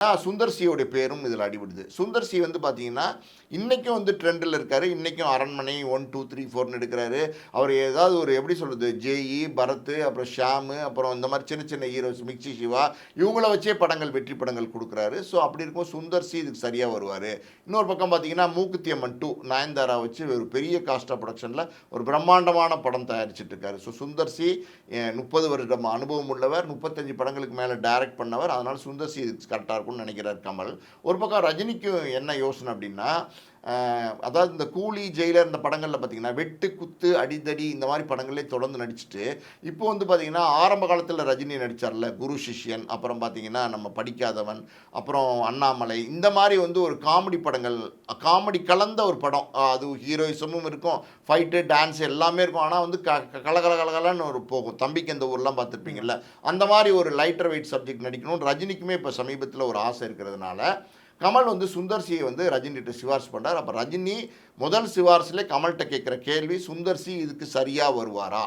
சுந்தர் சியோடைய பேரும் இதில் அடிபடுது. சுந்தர் சி வந்து பார்த்தீங்கன்னா, இன்னைக்கும் வந்து ட்ரெண்டில் இருக்காரு. இன்னைக்கும் அரண்மனை 1, 2, 3, 4ன்னு எடுக்கிறாரு. அவர் ஏதாவது ஒரு எப்படி சொல்றது, ஜேஇ, பரத், அப்புறம் ஷியாமு, அப்புறம் இந்த மாரி சின்ன சின்ன ஹீரோஸ் மிக்ஸி சிவா, இவங்கள வச்சே படங்கள் வெற்றி படங்கள் குடுக்குறாரு. ஸோ அப்படி இருக்கும்போது சுந்தர் சி இதுக்கு சரியா வருவாரு. இன்னொரு பக்கம் பார்த்தீங்கன்னா, மூக்குத்தி அம்மன் 2 நயன்தாரா வச்சு ஒரு பெரிய காஸ்ட் ஆஃப் புரொடக்ஷன்ல ஒரு பிரம்மாண்டமான படம் தயாரிச்சுட்டு இருக்காரு. ஸோ சுந்தர் சி 30 வருடம் அனுபவம் உள்ளவர். 35 படங்களுக்கு மேல டைரக்ட் பண்ணவர். அதனால சுந்தர் சி இதுக்கு கரெக்ட்டா இருக்கும்னு நினைக்கிறார் கமல். ஒரு பக்கம் ரஜினிக்கு என்ன யோசனை அப்படின்னா, அதாவது இந்த கூலி, ஜெயிலர் இந்த படங்களில் பார்த்தீங்கன்னா, வெட்டு, குத்து, அடிதடி இந்த மாதிரி படங்களே தொடர்ந்து நடிச்சுட்டு, இப்போ வந்து பார்த்தீங்கன்னா, ஆரம்ப காலத்தில் ரஜினி நடித்தார்ல, குரு சிஷ்யன், அப்புறம் பார்த்தீங்கன்னா நம்ம படிக்காதவன், அப்புறம் அண்ணாமலை, இந்த மாதிரி வந்து ஒரு காமெடி படங்கள், காமெடி கலந்த ஒரு படம். அது ஹீரோயிசமும் இருக்கும், ஃபைட்டு, டான்ஸ் எல்லாமே இருக்கும். ஆனால் வந்து கலகலன்னு ஒரு போகும். தம்பிக்கு இந்த ஊர்லாம் பார்த்துருப்பீங்கல்ல, அந்த மாதிரி ஒரு லைட்டர் வெயிட் சப்ஜெக்ட் நடிக்கணும். ரஜினிக்குமே இப்போ சமீபத்தில் ஒரு ஆசை இருக்கிறதுனால கமல் வந்து சுந்தர் சியை வந்து ரஜினிகிட்ட சிபாரிசு பண்ணுறார். அப்போ ரஜினி முதல் சிபாரிசிலே கமல்கிட்ட கேட்குற கேள்வி, சுந்தர் சி இதுக்கு சரியாக வருவாரா?